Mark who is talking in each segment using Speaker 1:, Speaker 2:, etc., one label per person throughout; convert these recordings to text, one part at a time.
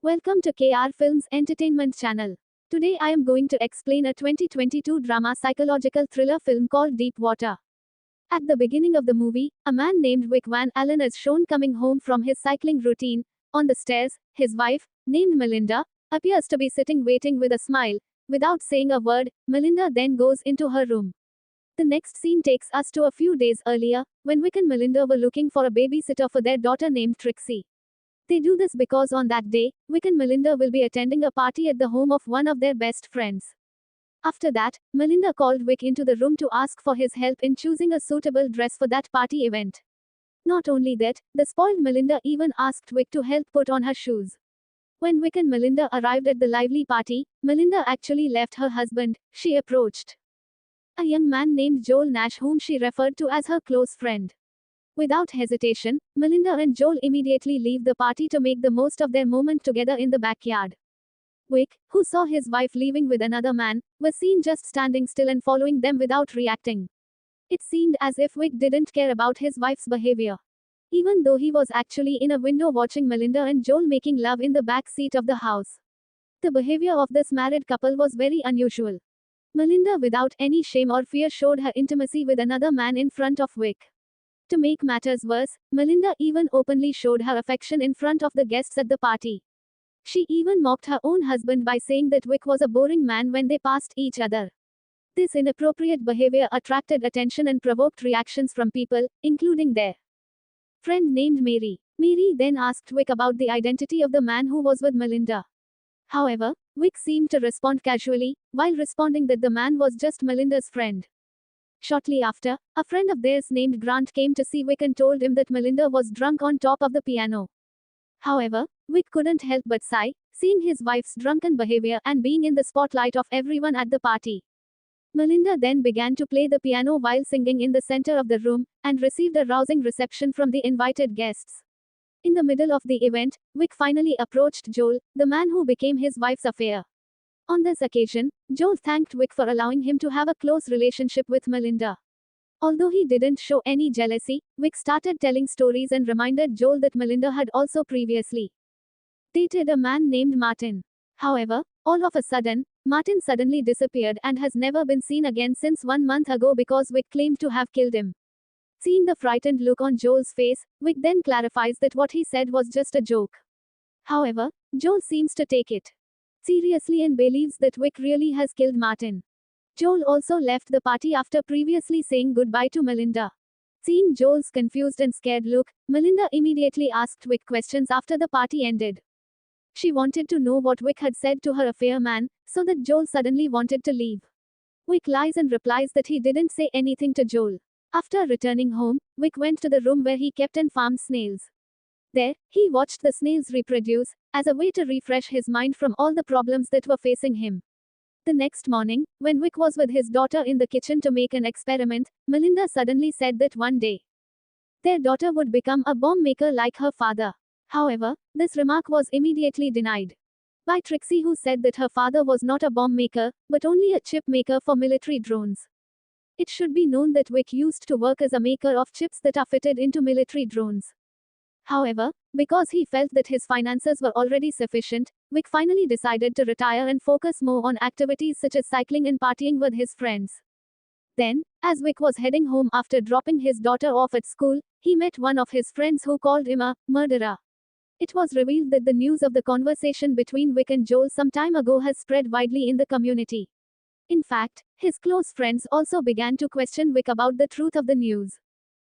Speaker 1: Welcome to KR Films Entertainment Channel. Today I am going to explain a 2022 drama psychological thriller film called Deep Water. At the beginning of the movie, a man named Vic Van Allen is shown coming home from his cycling routine. On the stairs, his wife, named Melinda, appears to be sitting waiting with a smile. Without saying a word, Melinda then goes into her room. The next scene takes us to a few days earlier, when Vic and Melinda were looking for a babysitter for their daughter named Trixie. They do this because on that day, Vic and Melinda will be attending a party at the home of one of their best friends. After that, Melinda called Vic into the room to ask for his help in choosing a suitable dress for that party event. Not only that, the spoiled Melinda even asked Vic to help put on her shoes. When Vic and Melinda arrived at the lively party, Melinda actually left her husband. She approached a young man named Joel Nash, whom she referred to as her close friend. Without hesitation, Melinda and Joel immediately leave the party to make the most of their moment together in the backyard. Vic, who saw his wife leaving with another man, was seen just standing still and following them without reacting. It seemed as if Vic didn't care about his wife's behavior, even though he was actually in a window watching Melinda and Joel making love in the back seat of the house. The behavior of this married couple was very unusual. Melinda, without any shame or fear, showed her intimacy with another man in front of Vic. To make matters worse, Melinda even openly showed her affection in front of the guests at the party. She even mocked her own husband by saying that Vic was a boring man when they passed each other. This inappropriate behavior attracted attention and provoked reactions from people, including their friend named Mary. Mary then asked Vic about the identity of the man who was with Melinda. However, Vic seemed to respond casually, while responding that the man was just Melinda's friend. Shortly after, a friend of theirs named Grant came to see Vic and told him that Melinda was drunk on top of the piano. However, Vic couldn't help but sigh, seeing his wife's drunken behavior and being in the spotlight of everyone at the party. Melinda then began to play the piano while singing in the center of the room, and received a rousing reception from the invited guests. In the middle of the event, Vic finally approached Joel, the man who became his wife's affair. On this occasion, Joel thanked Vic for allowing him to have a close relationship with Melinda. Although he didn't show any jealousy, Vic started telling stories and reminded Joel that Melinda had also previously dated a man named Martin. However, all of a sudden, Martin suddenly disappeared and has never been seen again since 1 month ago because Vic claimed to have killed him. Seeing the frightened look on Joel's face, Vic then clarifies that what he said was just a joke. However, Joel seems to take it seriously and believes that Vic really has killed Martin. Joel also left the party after previously saying goodbye to Melinda. Seeing Joel's confused and scared look, Melinda immediately asked Vic questions after the party ended. She wanted to know what Vic had said to her affair man, so that Joel suddenly wanted to leave. Vic lies and replies that he didn't say anything to Joel. After returning home, Vic went to the room where he kept and farmed snails. There, he watched the snails reproduce, as a way to refresh his mind from all the problems that were facing him. The next morning, when Vic was with his daughter in the kitchen to make an experiment, Melinda suddenly said that one day their daughter would become a bomb maker like her father. However, this remark was immediately denied by Trixie, who said that her father was not a bomb maker, but only a chip maker for military drones. It should be known that Vic used to work as a maker of chips that are fitted into military drones. However, because he felt that his finances were already sufficient, Vic finally decided to retire and focus more on activities such as cycling and partying with his friends. Then, as Vic was heading home after dropping his daughter off at school, he met one of his friends who called him a murderer. It was revealed that the news of the conversation between Vic and Joel some time ago has spread widely in the community. In fact, his close friends also began to question Vic about the truth of the news.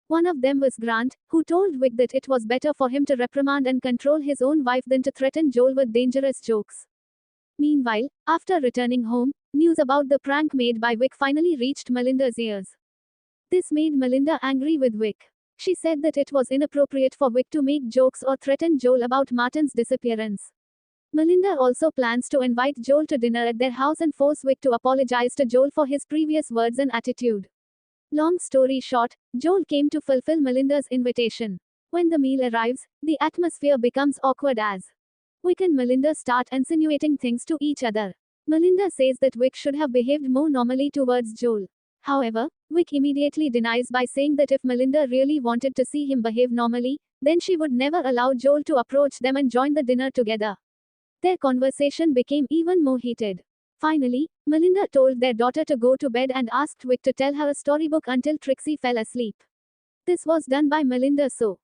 Speaker 1: One of them was Grant, who told Vic that it was better for him to reprimand and control his own wife than to threaten Joel with dangerous jokes. Meanwhile, after returning home, news about the prank made by Vic finally reached Melinda's ears. This made Melinda angry with Vic. She said that it was inappropriate for Vic to make jokes or threaten Joel about Martin's disappearance. Melinda also plans to invite Joel to dinner at their house and force Vic to apologize to Joel for his previous words and attitude. Long story short, Joel came to fulfill Melinda's invitation. When the meal arrives, the atmosphere becomes awkward as Vic and Melinda start insinuating things to each other. Melinda says that Vic should have behaved more normally towards Joel. However, Vic immediately denies by saying that if Melinda really wanted to see him behave normally, then she would never allow Joel to approach them and join the dinner together. Their conversation became even more heated. Finally, Melinda told their daughter to go to bed and asked Vic to tell her a storybook until Trixie fell asleep. This was done by Melinda so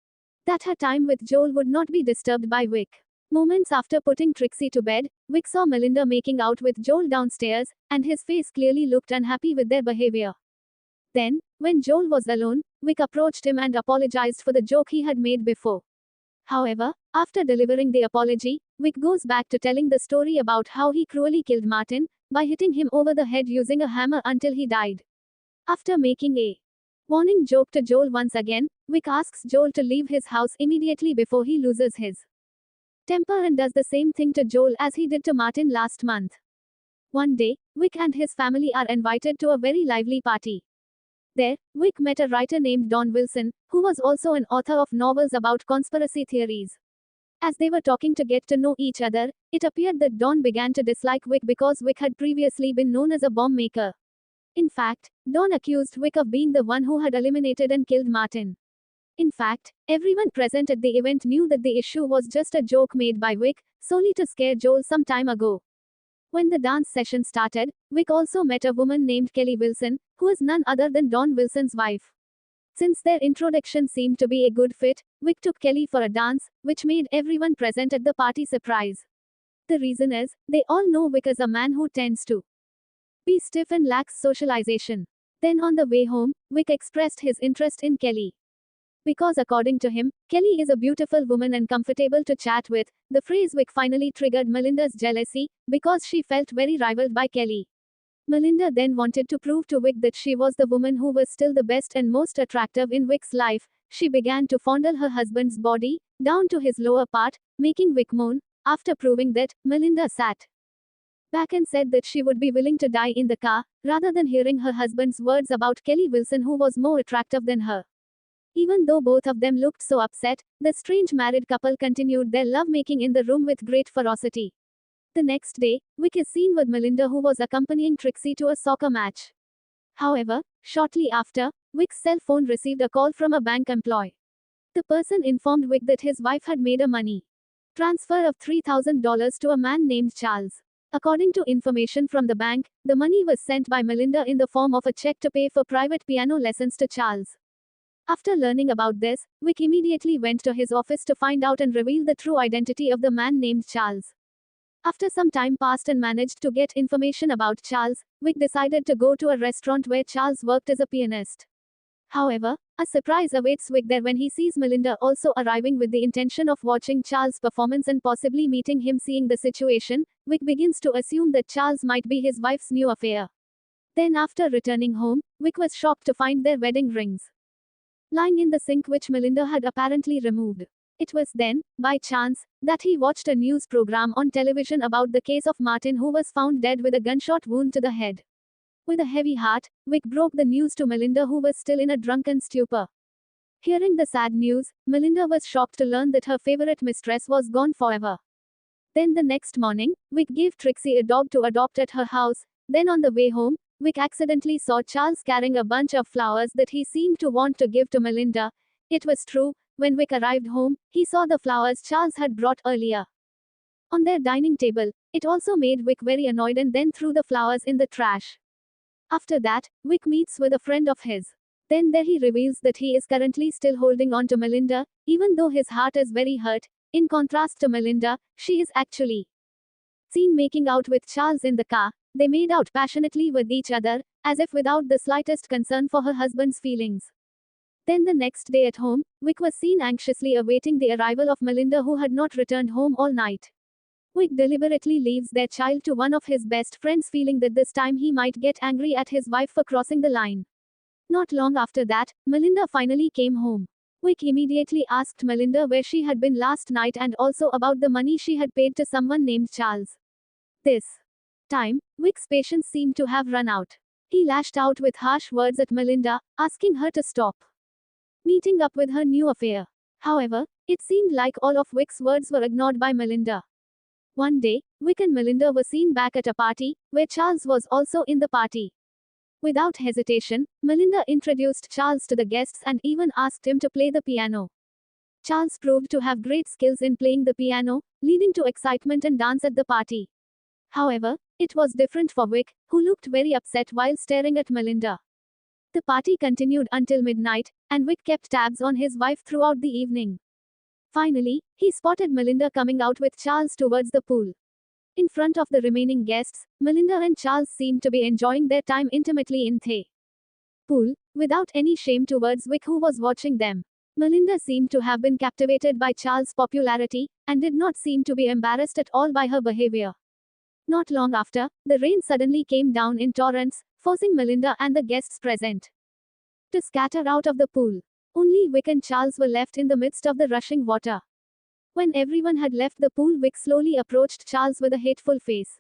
Speaker 1: that her time with Joel would not be disturbed by Vic. Moments after putting Trixie to bed, Vic saw Melinda making out with Joel downstairs, and his face clearly looked unhappy with their behavior. Then, when Joel was alone, Vic approached him and apologized for the joke he had made before. However, after delivering the apology, Vic goes back to telling the story about how he cruelly killed Martin by hitting him over the head using a hammer until he died. After making a warning joke to Joel once again, Vic asks Joel to leave his house immediately before he loses his temper and does the same thing to Joel as he did to Martin last month. One day, Vic and his family are invited to a very lively party. There, Vic met a writer named Don Wilson, who was also an author of novels about conspiracy theories. As they were talking to get to know each other, it appeared that Don began to dislike Vic because Vic had previously been known as a bomb maker. In fact, Don accused Vic of being the one who had eliminated and killed Martin. In fact, everyone present at the event knew that the issue was just a joke made by Vic, solely to scare Joel some time ago. When the dance session started, Vic also met a woman named Kelly Wilson, who is none other than Don Wilson's wife. Since their introduction seemed to be a good fit, Vic took Kelly for a dance, which made everyone present at the party surprised. The reason is, they all know Vic is a man who tends to be stiff and lacks socialization. Then on the way home, Vic expressed his interest in Kelly. Because according to him, Kelly is a beautiful woman and comfortable to chat with. The phrase Vic finally triggered Melinda's jealousy, because she felt very rivaled by Kelly. Melinda then wanted to prove to Vic that she was the woman who was still the best and most attractive in Vic's life. She began to fondle her husband's body, down to his lower part, making Vic moan. After proving that, Melinda sat back and said that she would be willing to die in the car, rather than hearing her husband's words about Kelly Wilson, who was more attractive than her. Even though both of them looked so upset, the strange married couple continued their lovemaking in the room with great ferocity. The next day, Vic is seen with Melinda, who was accompanying Trixie to a soccer match. However, shortly after, Vic's cell phone received a call from a bank employee. The person informed Vic that his wife had made a money transfer of $3,000 to a man named Charles. According to information from the bank, the money was sent by Melinda in the form of a check to pay for private piano lessons to Charles. After learning about this, Vic immediately went to his office to find out and reveal the true identity of the man named Charles. After some time passed and managed to get information about Charles, Vic decided to go to a restaurant where Charles worked as a pianist. However, a surprise awaits Vic there when he sees Melinda also arriving with the intention of watching Charles' performance and possibly meeting him. Seeing the situation, Vic begins to assume that Charles might be his wife's new affair. Then after returning home, Vic was shocked to find their wedding rings lying in the sink, which Melinda had apparently removed. It was then, by chance, that he watched a news program on television about the case of Martin, who was found dead with a gunshot wound to the head. With a heavy heart, Vic broke the news to Melinda, who was still in a drunken stupor. Hearing the sad news, Melinda was shocked to learn that her favorite mistress was gone forever. Then the next morning, Vic gave Trixie a dog to adopt at her house. Then on the way home, Vic accidentally saw Charles carrying a bunch of flowers that he seemed to want to give to Melinda. It was true. When Vic arrived home, he saw the flowers Charles had brought earlier on their dining table. It also made Vic very annoyed and then threw the flowers in the trash. After that, Vic meets with a friend of his. Then there he reveals that he is currently still holding on to Melinda, even though his heart is very hurt. In contrast to Melinda, she is actually seen making out with Charles in the car. They made out passionately with each other, as if without the slightest concern for her husband's feelings. Then the next day at home, Vic was seen anxiously awaiting the arrival of Melinda, who had not returned home all night. Vic deliberately leaves their child to one of his best friends, feeling that this time he might get angry at his wife for crossing the line. Not long after that, Melinda finally came home. Vic immediately asked Melinda where she had been last night and also about the money she had paid to someone named Charles. This time, Vic's patience seemed to have run out. He lashed out with harsh words at Melinda, asking her to stop meeting up with her new affair. However, it seemed like all of Vic's words were ignored by Melinda. One day, Vic and Melinda were seen back at a party, where Charles was also in the party. Without hesitation, Melinda introduced Charles to the guests and even asked him to play the piano. Charles proved to have great skills in playing the piano, leading to excitement and dance at the party. However, it was different for Vic, who looked very upset while staring at Melinda. The party continued until midnight, and Vic kept tabs on his wife throughout the evening. Finally, he spotted Melinda coming out with Charles towards the pool. In front of the remaining guests, Melinda and Charles seemed to be enjoying their time intimately in the pool, without any shame towards Vic, who was watching them. Melinda seemed to have been captivated by Charles' popularity, and did not seem to be embarrassed at all by her behavior. Not long after, the rain suddenly came down in torrents, forcing Melinda and the guests present to scatter out of the pool. Only Vic and Charles were left in the midst of the rushing water. When everyone had left the pool, Vic slowly approached Charles with a hateful face.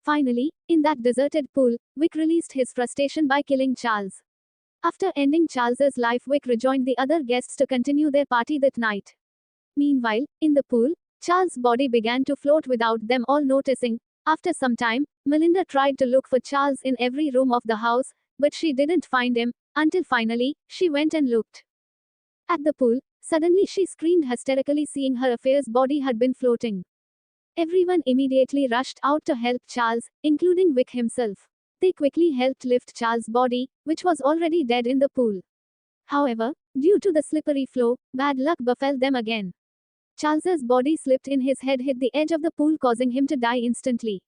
Speaker 1: Finally, in that deserted pool, Vic released his frustration by killing Charles. After ending Charles's life, Vic rejoined the other guests to continue their party that night. Meanwhile, in the pool, Charles' body began to float without them all noticing. After some time, Melinda tried to look for Charles in every room of the house, but she didn't find him, until finally, she went and looked at the pool. Suddenly she screamed hysterically, seeing her affair's body had been floating. Everyone immediately rushed out to help Charles, including Vic himself. They quickly helped lift Charles' body, which was already dead in the pool. However, due to the slippery flow, bad luck befell them again. Charles's body slipped in, his head hit the edge of the pool, causing him to die instantly.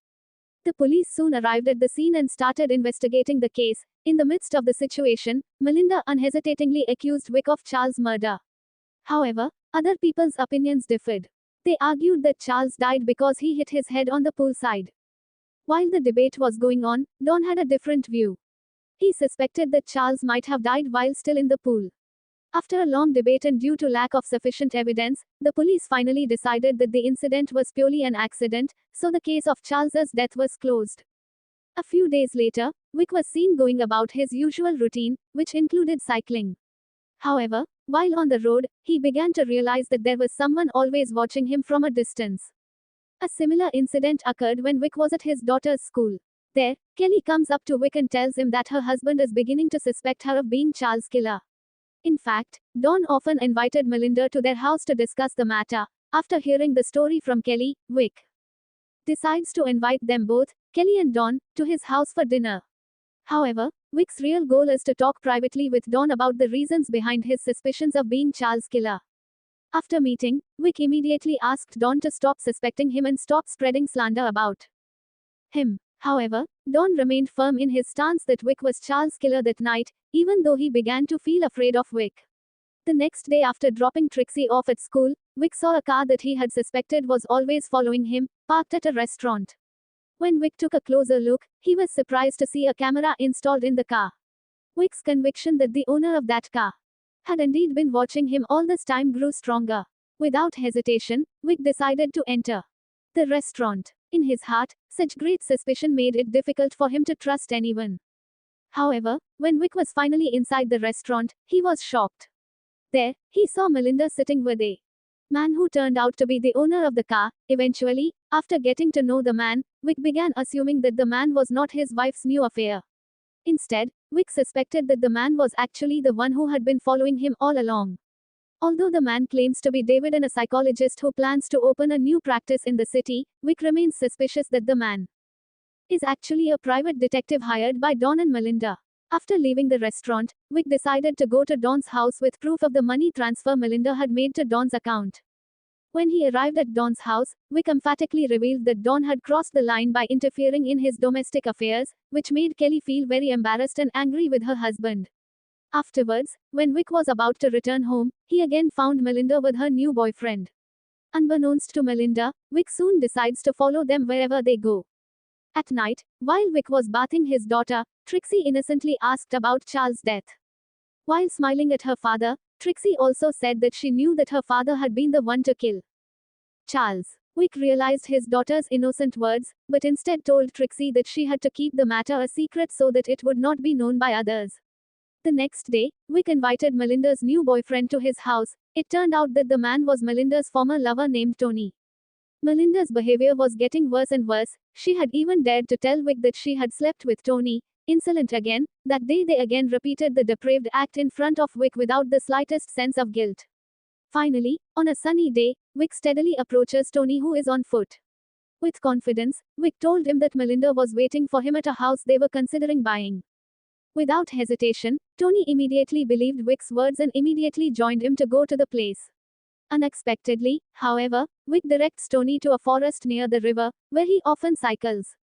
Speaker 1: The police soon arrived at the scene and started investigating the case. In the midst of the situation, Melinda unhesitatingly accused Vic of Charles' murder. However, other people's opinions differed. They argued that Charles died because he hit his head on the poolside. While the debate was going on, Don had a different view. He suspected that Charles might have died while still in the pool. After a long debate and due to lack of sufficient evidence, the police finally decided that the incident was purely an accident, so the case of Charles's death was closed. A few days later, Vic was seen going about his usual routine, which included cycling. However, while on the road, he began to realize that there was someone always watching him from a distance. A similar incident occurred when Vic was at his daughter's school. There, Kelly comes up to Vic and tells him that her husband is beginning to suspect her of being Charles' killer. In fact, Don often invited Melinda to their house to discuss the matter. After hearing the story from Kelly, Vic decides to invite them both, Kelly and Don, to his house for dinner. However, Vic's real goal is to talk privately with Don about the reasons behind his suspicions of being Charles' killer. After meeting, Vic immediately asked Don to stop suspecting him and stop spreading slander about him. However, Don remained firm in his stance that Vic was Charles' killer that night, even though he began to feel afraid of Vic. The next day, after dropping Trixie off at school, Vic saw a car that he had suspected was always following him, parked at a restaurant. When Vic took a closer look, he was surprised to see a camera installed in the car. Vic's conviction that the owner of that car had indeed been watching him all this time grew stronger. Without hesitation, Vic decided to enter the restaurant. In his heart, such great suspicion made it difficult for him to trust anyone. However, when Vic was finally inside the restaurant, he was shocked. There, he saw Melinda sitting with a man who turned out to be the owner of the car. Eventually, after getting to know the man, Vic began assuming that the man was not his wife's new affair. Instead, Vic suspected that the man was actually the one who had been following him all along. Although the man claims to be David and a psychologist who plans to open a new practice in the city, Vic remains suspicious that the man is actually a private detective hired by Don and Melinda. After leaving the restaurant, Vic decided to go to Don's house with proof of the money transfer Melinda had made to Don's account. When he arrived at Don's house, Vic emphatically revealed that Don had crossed the line by interfering in his domestic affairs, which made Kelly feel very embarrassed and angry with her husband. Afterwards, when Vic was about to return home, he again found Melinda with her new boyfriend. Unbeknownst to Melinda, Vic soon decides to follow them wherever they go. At night, while Vic was bathing his daughter, Trixie innocently asked about Charles' death. While smiling at her father, Trixie also said that she knew that her father had been the one to kill Charles. Vic realized his daughter's innocent words, but instead told Trixie that she had to keep the matter a secret so that it would not be known by others. The next day, Vic invited Melinda's new boyfriend to his house. It turned out that the man was Melinda's former lover named Tony. Melinda's behavior was getting worse and worse. She had even dared to tell Vic that she had slept with Tony. Insolent again, that day they again repeated the depraved act in front of Vic without the slightest sense of guilt. Finally, on a sunny day, Vic steadily approaches Tony, who is on foot. With confidence, Vic told him that Melinda was waiting for him at a house they were considering buying. Without hesitation, Tony immediately believed Vic's words and immediately joined him to go to the place. Unexpectedly, however, Vic directs Tony to a forest near the river, where he often cycles.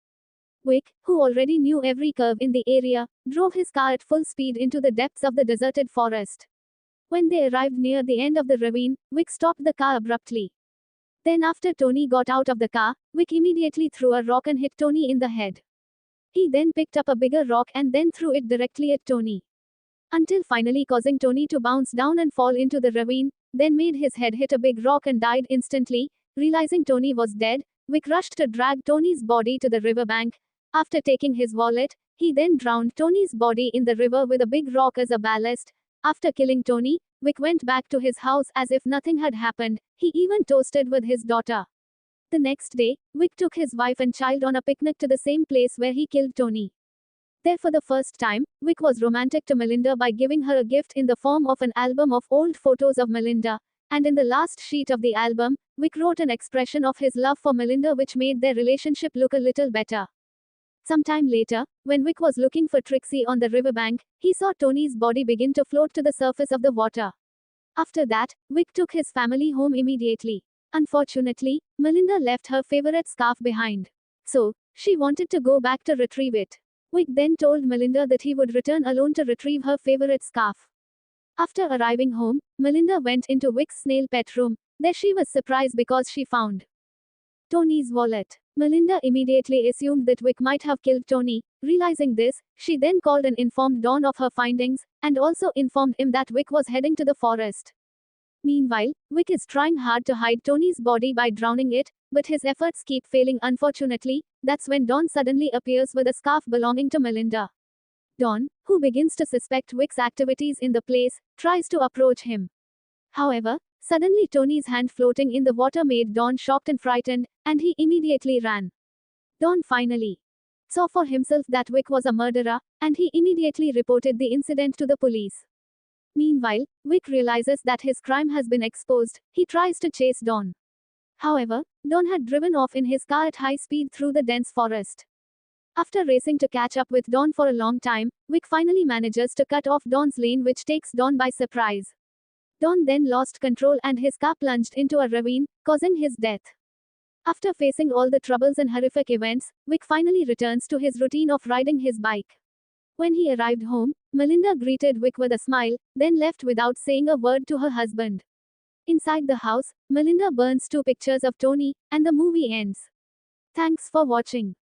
Speaker 1: Vic, who already knew every curve in the area, drove his car at full speed into the depths of the deserted forest. When they arrived near the end of the ravine, Vic stopped the car abruptly. Then after Tony got out of the car, Vic immediately threw a rock and hit Tony in the head. He then picked up a bigger rock and then threw it directly at Tony, until finally causing Tony to bounce down and fall into the ravine, then made his head hit a big rock and died instantly. Realizing Tony was dead, Vic rushed to drag Tony's body to the riverbank. After taking his wallet, he then drowned Tony's body in the river with a big rock as a ballast. After killing Tony, Vic went back to his house as if nothing had happened. He even toasted with his daughter. The next day, Vic took his wife and child on a picnic to the same place where he killed Tony. There for the first time, Vic was romantic to Melinda by giving her a gift in the form of an album of old photos of Melinda, and in the last sheet of the album, Vic wrote an expression of his love for Melinda which made their relationship look a little better. Sometime later, when Vic was looking for Trixie on the riverbank, he saw Tony's body begin to float to the surface of the water. After that, Vic took his family home immediately. Unfortunately, Melinda left her favorite scarf behind. So, she wanted to go back to retrieve it. Vic then told Melinda that he would return alone to retrieve her favorite scarf. After arriving home, Melinda went into Vic's snail pet room. There she was surprised because she found Tony's wallet. Melinda immediately assumed that Vic might have killed Tony. Realizing this, she then called and informed Don of her findings, and also informed him that Vic was heading to the forest. Meanwhile, Vic is trying hard to hide Tony's body by drowning it, but his efforts keep failing. Unfortunately, that's when Don suddenly appears with a scarf belonging to Melinda. Don, who begins to suspect Vic's activities in the place, tries to approach him. However, suddenly Tony's hand floating in the water made Don shocked and frightened, and he immediately ran. Don finally saw for himself that Vic was a murderer, and he immediately reported the incident to the police. Meanwhile, Vic realizes that his crime has been exposed. He tries to chase Don. However, Don had driven off in his car at high speed through the dense forest. After racing to catch up with Don for a long time, Vic finally manages to cut off Don's lane, which takes Don by surprise. Don then lost control and his car plunged into a ravine, causing his death. After facing all the troubles and horrific events, Vic finally returns to his routine of riding his bike. When he arrived home, Melinda greeted Vic with a smile, then left without saying a word to her husband. Inside the house, Melinda burns 2 pictures of Tony, and the movie ends. Thanks for watching.